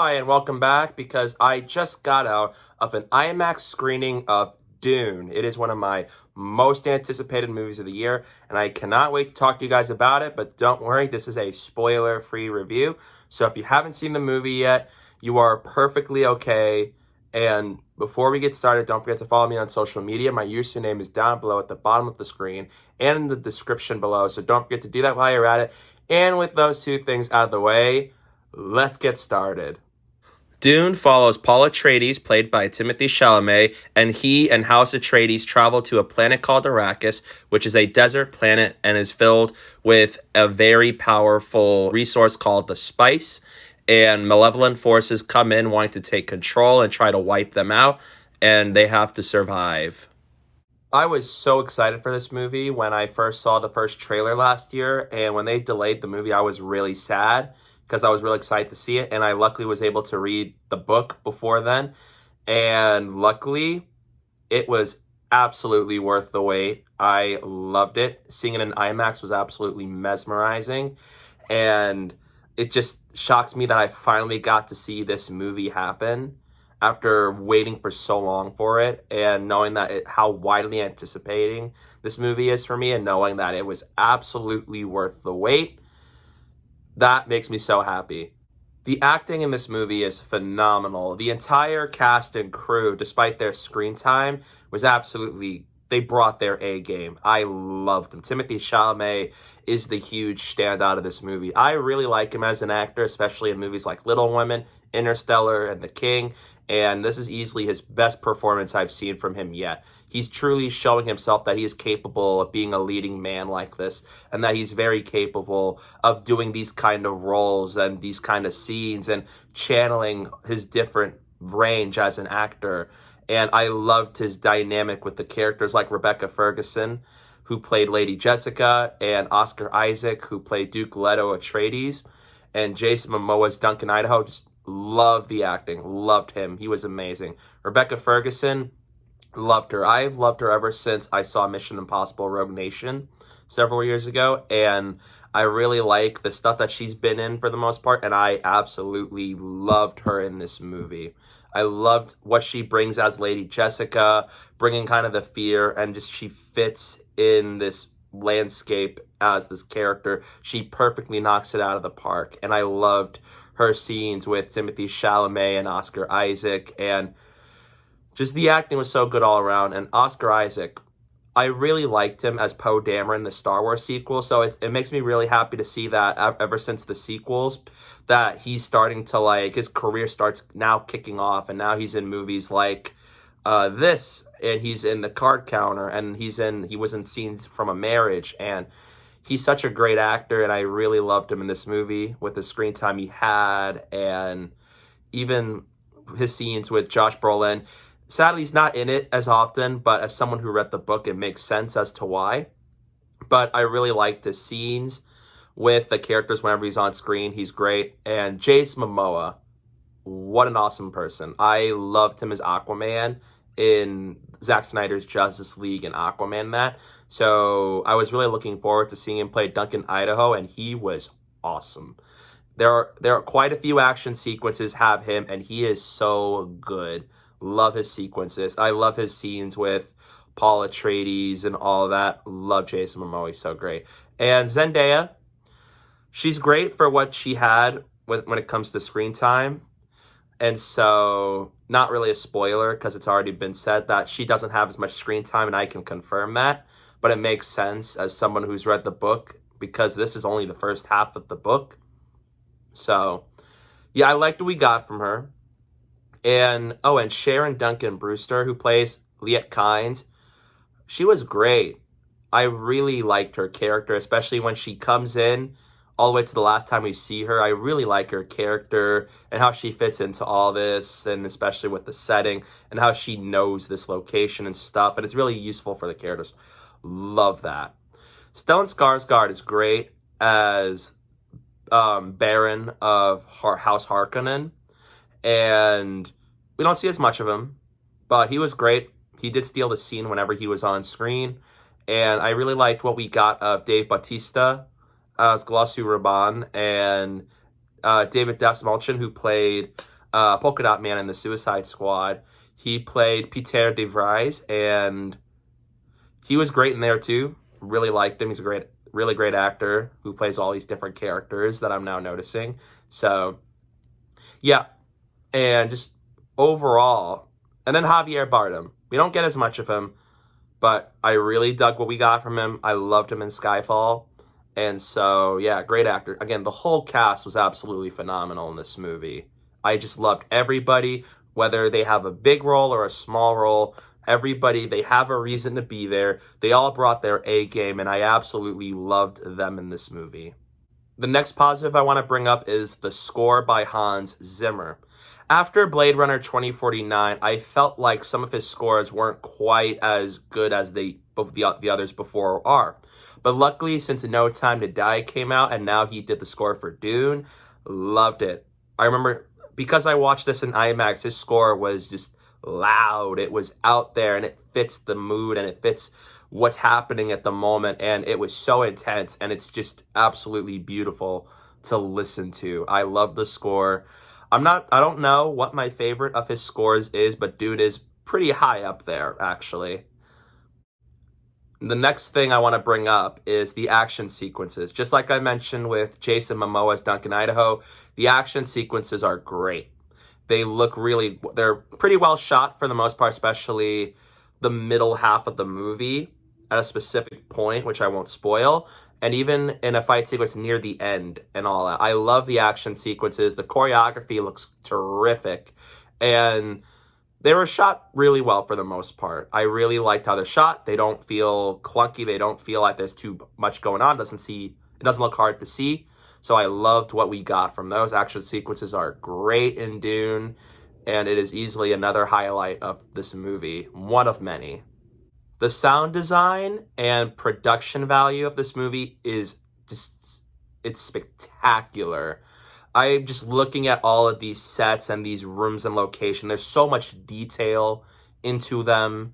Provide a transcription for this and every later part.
Hi, and welcome back because I just got out of an IMAX screening of Dune. It is one of my most anticipated movies of the year, and I cannot wait to talk to you guys about it, but don't worry, this is a spoiler-free review. So if you haven't seen the movie yet, you are perfectly okay. And before we get started, don't forget to follow me on social media. My username is down below at the bottom of the screen and in the description below, so don't forget to do that while you're at it. And with those two things out of the way, let's get started. Dune follows Paul Atreides, played by Timothée Chalamet, and he and House Atreides travel to a planet called Arrakis, which is a desert planet and is filled with a very powerful resource called the spice. And malevolent forces come in wanting to take control and try to wipe them out, and they have to survive. I was so excited for this movie when I first saw the first trailer last year, and when they delayed the movie, I was really sad because I was really excited to see it, and I luckily was able to read the book before then, and luckily, it was absolutely worth the wait. I loved it. Seeing it in IMAX was absolutely mesmerizing, and it just shocks me that I finally got to see this movie happen after waiting for so long for it, and knowing that how widely anticipating this movie is for me, and knowing that it was absolutely worth the wait. That makes me so happy. The acting in this movie is phenomenal. The entire cast and crew, despite their screen time, was absolutely, they brought their A game. I loved them. Timothée Chalamet is the huge standout of this movie. I really like him as an actor, especially in movies like Little Women, Interstellar, and The King, and this is easily his best performance I've seen from him yet. He's truly showing himself that he is capable of being a leading man like this, and that he's very capable of doing these kind of roles and these kind of scenes and channeling his different range as an actor. And I loved his dynamic with the characters like Rebecca Ferguson, who played Lady Jessica, and Oscar Isaac, who played Duke Leto Atreides, and Jason Momoa's Duncan Idaho. Just loved the acting, loved him. He was amazing. Rebecca Ferguson, loved her. I've loved her ever since I saw Mission Impossible Rogue Nation several years ago, and I really like the stuff that she's been in for the most part, and I absolutely loved her in this movie. I loved what she brings as Lady Jessica, bringing kind of the fear, and just she fits in this landscape as this character. She perfectly knocks it out of the park, and I loved her scenes with Timothée Chalamet and Oscar Isaac, and just the acting was so good all around. And Oscar Isaac, I really liked him as Poe Dameron in the Star Wars sequel, so it makes me really happy to see that ever since the sequels, that he's starting to, like, his career starts now kicking off, and now he's in movies like this, and he's in The Card Counter, and he was in Scenes from a Marriage, and he's such a great actor, and I really loved him in this movie with the screen time he had, and even his scenes with Josh Brolin. Sadly, he's not in it as often, but as someone who read the book, it makes sense as to why. But I really like the scenes with the characters whenever he's on screen. He's great. And Jason Momoa, what an awesome person. I loved him as Aquaman in Zack Snyder's Justice League and Aquaman that. So I was really looking forward to seeing him play Duncan Idaho, and he was awesome. There are quite a few action sequences have him, and he is so good. Love his sequences. I love his scenes with Paul Atreides and all that. Love Jason Momoa. He's so great. And Zendaya, she's great for what she had when it comes to screen time. And so, not really a spoiler because it's already been said that she doesn't have as much screen time, and I can confirm that. But it makes sense as someone who's read the book because this is only the first half of the book. So, yeah, I liked what we got from her. And Sharon Duncan-Brewster, who plays Liet Kynes, she was great. I really liked her character, especially when she comes in all the way to the last time we see her. I really like her character and how she fits into all this, and especially with the setting and how she knows this location and stuff. And it's really useful for the characters. Love that. Stellan Skarsgård is great as Baron of House Harkonnen. And we don't see as much of him, but he was great. He did steal the scene whenever he was on screen. And I really liked what we got of Dave Bautista as Glossu Raban, and David Dastmalchian, who played Polka Dot Man in the Suicide Squad. He played Peter de Vries, and he was great in there too. Really liked him. He's a really great actor who plays all these different characters that I'm now noticing. So, yeah. And just overall, and then Javier Bardem. We don't get as much of him, but I really dug what we got from him. I loved him in Skyfall. And so, yeah, great actor. Again, the whole cast was absolutely phenomenal in this movie. I just loved everybody, whether they have a big role or a small role. Everybody, they have a reason to be there. They all brought their A game, and I absolutely loved them in this movie. The next positive I want to bring up is the score by Hans Zimmer. After Blade Runner 2049, I felt like some of his scores weren't quite as good as the others before are. But luckily, since No Time to Die came out, and now he did the score for Dune, loved it. I remember, because I watched this in IMAX, his score was just loud. It was out there, and it fits the mood, and it fits what's happening at the moment, and it was so intense, and it's just absolutely beautiful to listen to. I love the score. I don't know what my favorite of his scores is, but Dune is pretty high up there, actually. The next thing I want to bring up is the action sequences. Just like I mentioned with Jason Momoa's Duncan, Idaho, the action sequences are great. They're pretty well shot for the most part, especially the middle half of the movie at a specific point, which I won't spoil. And even in a fight sequence near the end and all that. I love the action sequences. The choreography looks terrific. And they were shot really well for the most part. I really liked how they're shot. They don't feel clunky. They don't feel like there's too much going on. It doesn't look hard to see. So I loved what we got from those. Action sequences are great in Dune. And it is easily another highlight of this movie. One of many. The sound design and production value of this movie is it's spectacular. I'm just looking at all of these sets and these rooms and location. There's so much detail into them,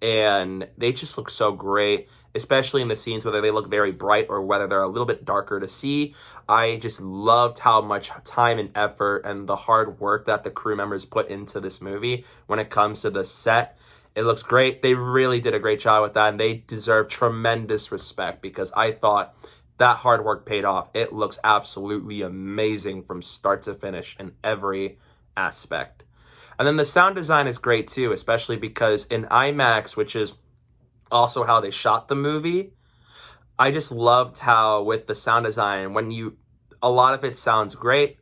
and they just look so great, especially in the scenes whether they look very bright or whether they're a little bit darker to see. I just loved how much time and effort and the hard work that the crew members put into this movie when it comes to the set. It looks great. They really did a great job with that, and they deserve tremendous respect because I thought that hard work paid off. It looks absolutely amazing from start to finish in every aspect. And then the sound design is great too, especially because in IMAX, which is also how they shot the movie, I just loved how with the sound design, a lot of it sounds great.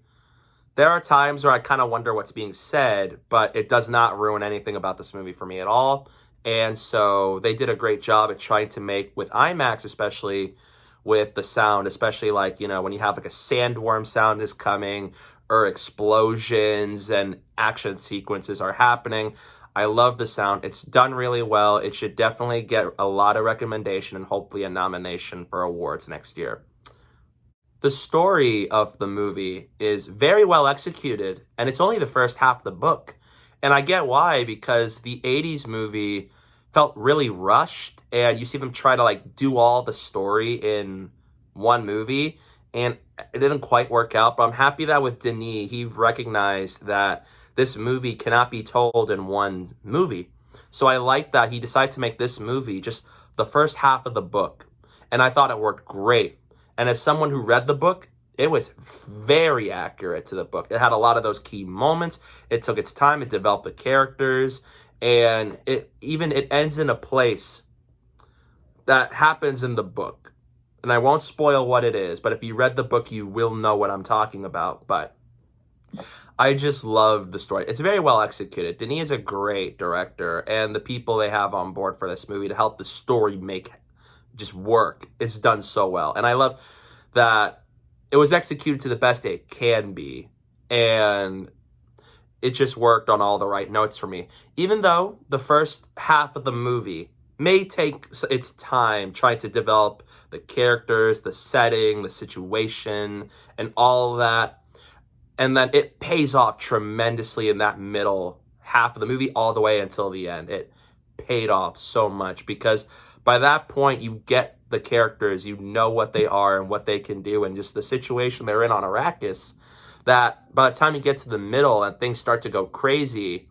There are times where I kind of wonder what's being said, but it does not ruin anything about this movie for me at all. And so they did a great job at trying to make, with IMAX especially, with the sound, especially like, when you have like a sandworm sound is coming or explosions and action sequences are happening. I love the sound. It's done really well. It should definitely get a lot of recommendation and hopefully a nomination for awards next year. The story of the movie is very well executed, and it's only the first half of the book. And I get why, because the 80s movie felt really rushed, and you see them try to do all the story in one movie, and it didn't quite work out. But I'm happy that with Denis, he recognized that this movie cannot be told in one movie. So I like that he decided to make this movie just the first half of the book, and I thought it worked great. And as someone who read the book, it was very accurate to the book. It had a lot of those key moments. It took its time. It developed the characters. And it ends in a place that happens in the book. And I won't spoil what it is, but if you read the book, you will know what I'm talking about. But I just love the story. It's very well executed. Denis is a great director. And the people they have on board for this movie to help the story just work. It's done so well. And I love that it was executed to the best it can be. And it just worked on all the right notes for me. Even though the first half of the movie may take its time trying to develop the characters, the setting, the situation, and all of that. And then it pays off tremendously in that middle half of the movie all the way until the end. It paid off so much because by that point, you get the characters, you know what they are and what they can do, and just the situation they're in on Arrakis. that by the time you get to the middle and things start to go crazy,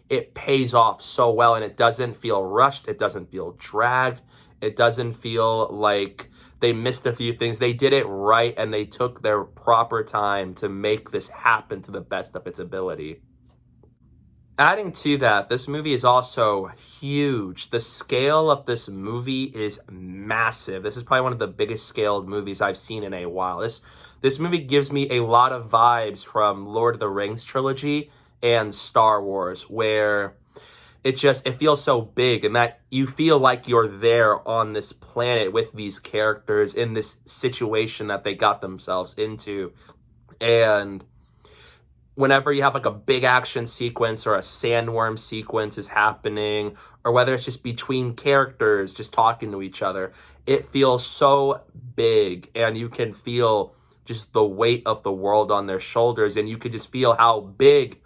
it pays off so well, and it doesn't feel rushed. It doesn't feel dragged. It doesn't feel like they missed a few things. They did it right, and they took their proper time to make this happen to the best of its ability. Adding to that, this movie is also huge. The scale of this movie is massive. This is probably one of the biggest scaled movies I've seen in a while. This movie gives me a lot of vibes from Lord of the Rings trilogy and Star Wars, where it feels so big, and that you feel like you're there on this planet with these characters in this situation that they got themselves into. And whenever you have like a big action sequence or a sandworm sequence is happening, or whether it's just between characters just talking to each other, it feels so big, and you can feel just the weight of the world on their shoulders, and you can just feel how big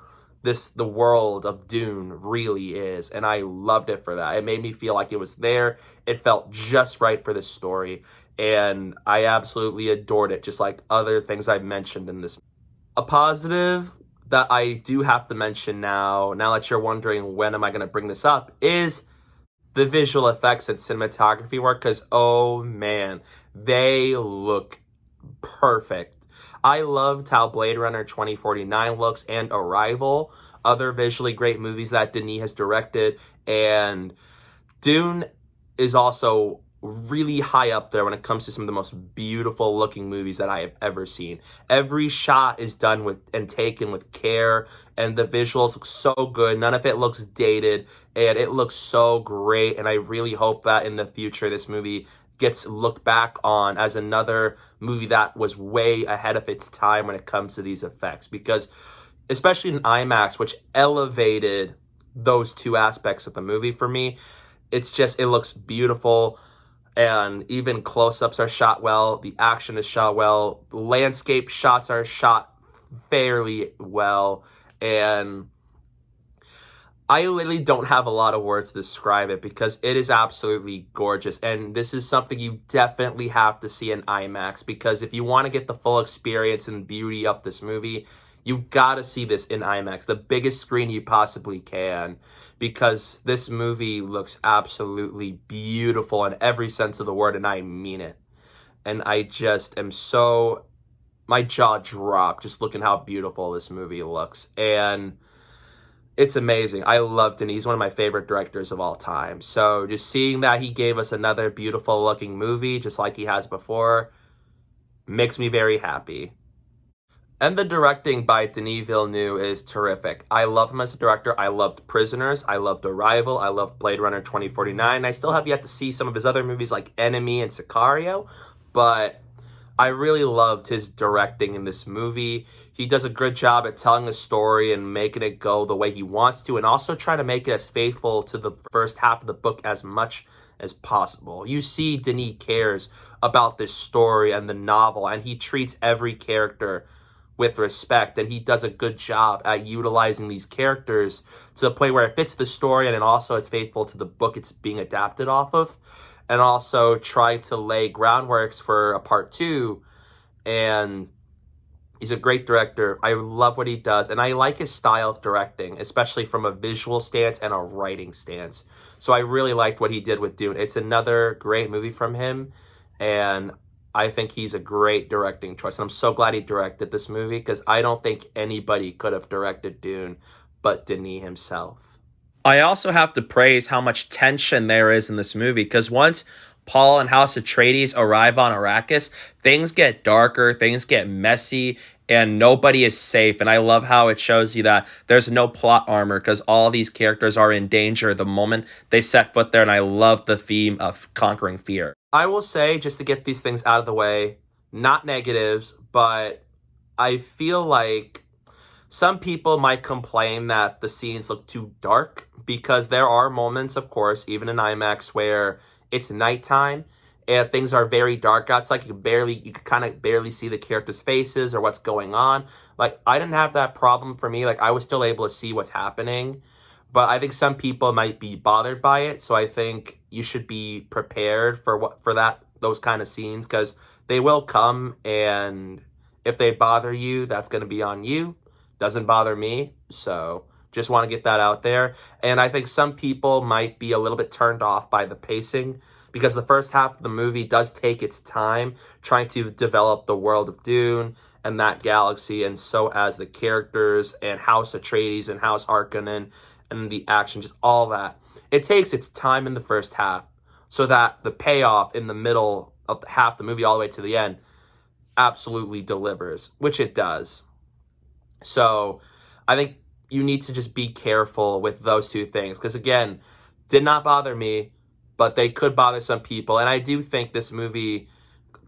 the world of Dune really is. And I loved it for that. It made me feel like it was there. It felt just right for this story, and I absolutely adored it, just like other things I've mentioned in this. A positive that I do have to mention now that you're wondering when am I going to bring this up, is the visual effects and cinematography work, because oh man, they look perfect. I loved how Blade Runner 2049 looks, and Arrival, other visually great movies that Denis has directed, and Dune is also really high up there when it comes to some of the most beautiful looking movies that I have ever seen. Every shot is done with and taken with care, and the visuals look so good. None of it looks dated, and it looks so great, and I really hope that in the future this movie gets looked back on as another movie that was way ahead of its time when it comes to these effects, because especially in IMAX, which elevated those two aspects of the movie for me, it looks beautiful, and even close-ups are shot well, the action is shot well, the landscape shots are shot fairly well, and I literally don't have a lot of words to describe it because it is absolutely gorgeous. And this is something you definitely have to see in IMAX, because if you want to get the full experience and beauty of this movie, you got to see this in IMAX, the biggest screen you possibly can, because this movie looks absolutely beautiful in every sense of the word, and I mean it. And I just am my jaw dropped just looking how beautiful this movie looks. And it's amazing. I loved him. He's one of my favorite directors of all time. So just seeing that he gave us another beautiful looking movie, just like he has before, makes me very happy. And the directing by Denis Villeneuve is terrific. I love him as a director. I loved Prisoners. I loved Arrival. I loved Blade Runner 2049. I still have yet to see some of his other movies like Enemy and Sicario, but I really loved his directing in this movie. He does a good job at telling a story and making it go the way he wants to, and also trying to make it as faithful to the first half of the book as much as possible. You see Denis cares about this story and the novel, and he treats every character with respect, and he does a good job at utilizing these characters to the point where it fits the story and it also is faithful to the book it's being adapted off of, and also try to lay groundworks for a part 2. And he's a great director. I love what he does, and I like his style of directing, especially from a visual stance and a writing stance. So I really liked what he did with Dune. It's another great movie from him, and I think he's a great directing choice. And I'm so glad he directed this movie, because I don't think anybody could have directed Dune but Denis himself. I also have to praise how much tension there is in this movie, because once Paul and House Atreides arrive on Arrakis, things get darker, things get messy, and nobody is safe. And I love how it shows you that there's no plot armor, because all these characters are in danger the moment they set foot there, and I love the theme of conquering fear. I will say, just to get these things out of the way, not negatives, but I feel like some people might complain that the scenes look too dark, because there are moments, of course, even in IMAX, where it's nighttime and things are very dark outside. You can kind of barely see the characters' faces or what's going on. Like, I didn't have that problem for me. Like, I was still able to see what's happening, but I think some people might be bothered by it. So I think you should be prepared for those kind of scenes, because they will come, and If they bother you, that's going to be on you. Doesn't bother me. So just want to get that out there. And I think some people might be a little bit turned off by the pacing because the first half of the movie does take its time trying to develop the world of Dune and that galaxy, and so as the characters and House Atreides and House Harkonnen and the action, just all that. It takes its time in the first half so that the payoff in the middle of half the movie all the way to the end absolutely delivers, which it does. So I think you need to just be careful with those two things because, again, did not bother me, but they could bother some people. And I do think this movie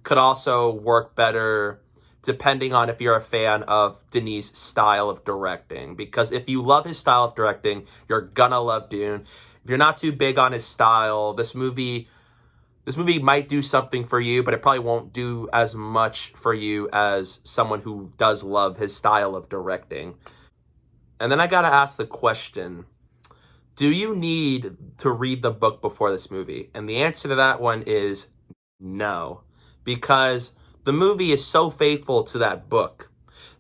could also work better depending on if you're a fan of Denis' style of directing. Because if you love his style of directing, you're gonna love Dune. If you're not too big on his style, this movie might do something for you, but it probably won't do as much for you as someone who does love his style of directing. And then I gotta ask the question, do you need to read the book before this movie? And the answer to that one is no. Because the movie is so faithful to that book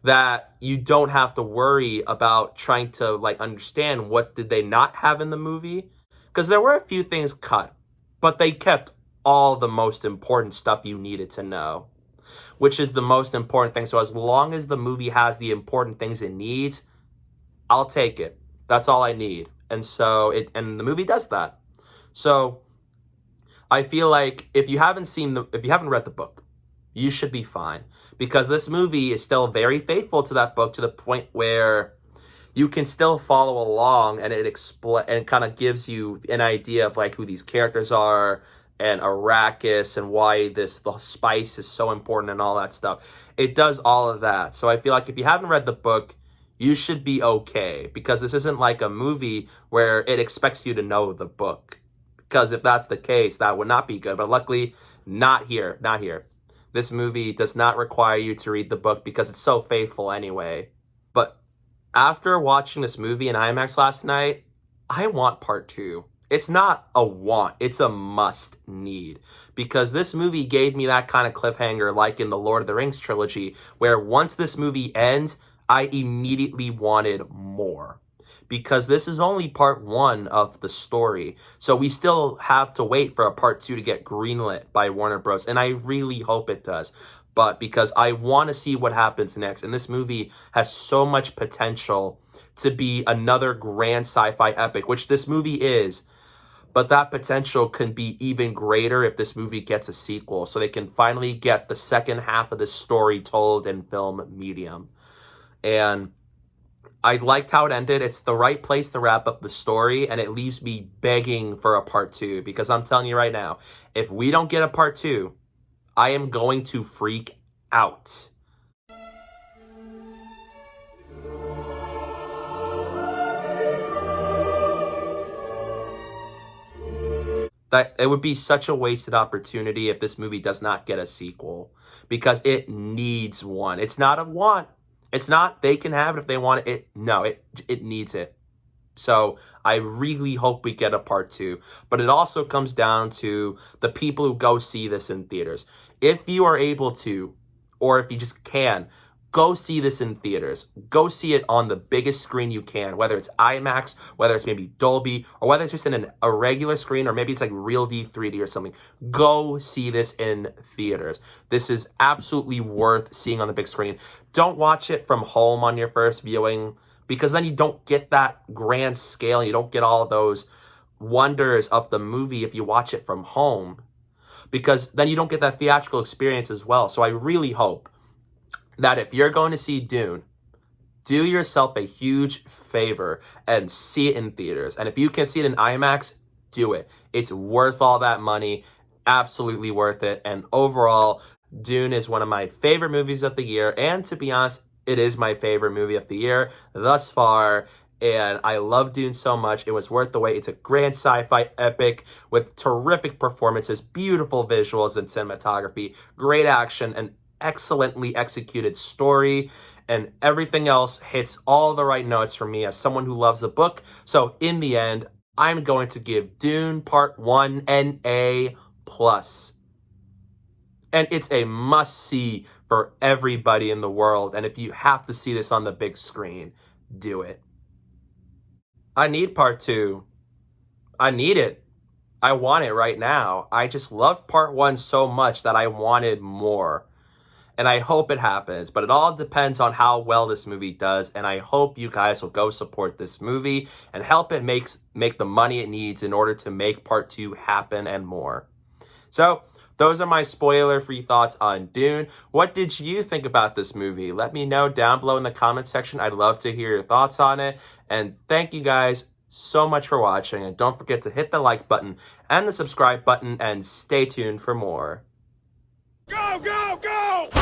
that you don't have to worry about trying to understand what did they not have in the movie. Because there were a few things cut, but they kept all the most important stuff you needed to know, which is the most important thing. So as long as the movie has the important things it needs, I'll take it. That's all I need. And the movie does that. So I feel like if you haven't read the book, you should be fine, because this movie is still very faithful to that book to the point where you can still follow along, and it kind of gives you an idea of who these characters are and Arrakis and why the spice is so important and all that stuff. It does all of that. So I feel like if you haven't read the book, you should be okay, because this isn't like a movie where it expects you to know the book. Because if that's the case, that would not be good. But luckily, not here. This movie does not require you to read the book because it's so faithful anyway. But after watching this movie in IMAX last night, I want part 2. It's not a want, it's a must need. Because this movie gave me that kind of cliffhanger like in the Lord of the Rings trilogy, where once this movie ends, I immediately wanted more. Because this is only part 1 of the story. So we still have to wait for a part 2 to get greenlit by Warner Bros. And I really hope it does. But because I want to see what happens next. And this movie has so much potential to be another grand sci-fi epic, which this movie is. But that potential can be even greater if this movie gets a sequel. So they can finally get the second half of this story told in film medium. And I liked how it ended. It's the right place to wrap up the story, and it leaves me begging for a part 2, because I'm telling you right now, if we don't get a part 2, I am going to freak out. That it would be such a wasted opportunity if this movie does not get a sequel, because it needs one. It's not a want. It's not they can have it if they want it. No, it needs it. So I really hope we get a part 2. But it also comes down to the people who go see this in theaters. If you are able to, or if you just can, go see this in theaters. Go see it on the biggest screen you can, whether it's IMAX, whether it's maybe Dolby, or whether it's just in a regular screen, or maybe it's like Real D 3D or something. Go see this in theaters. This is absolutely worth seeing on the big screen. Don't watch it from home on your first viewing, because then you don't get that grand scale, and you don't get all of those wonders of the movie if you watch it from home, because then you don't get that theatrical experience as well. So I really hope that if you're going to see Dune, do yourself a huge favor and see it in theaters. And if you can see it in IMAX, do it. It's worth all that money. Absolutely worth it. And overall, Dune is one of my favorite movies of the year. And to be honest, it is my favorite movie of the year thus far. And I love Dune so much. It was worth the wait. It's a grand sci-fi epic with terrific performances, beautiful visuals and cinematography, great action, and excellently executed story, and everything else hits all the right notes for me as someone who loves the book. So in the end, I'm going to give Dune Part 1 an A+. And it's a must-see for everybody in the world. And if you have to see this on the big screen, do it. I need part 2. I need it. I want it right now. I just loved part 1 so much that I wanted more. And I hope it happens, but it all depends on how well this movie does. And I hope you guys will go support this movie and help it make the money it needs in order to make part 2 happen and more. So those are my spoiler-free thoughts on Dune. What did you think about this movie? Let me know down below in the comment section. I'd love to hear your thoughts on it. And thank you guys so much for watching. And don't forget to hit the like button and the subscribe button and stay tuned for more. Go, go, go!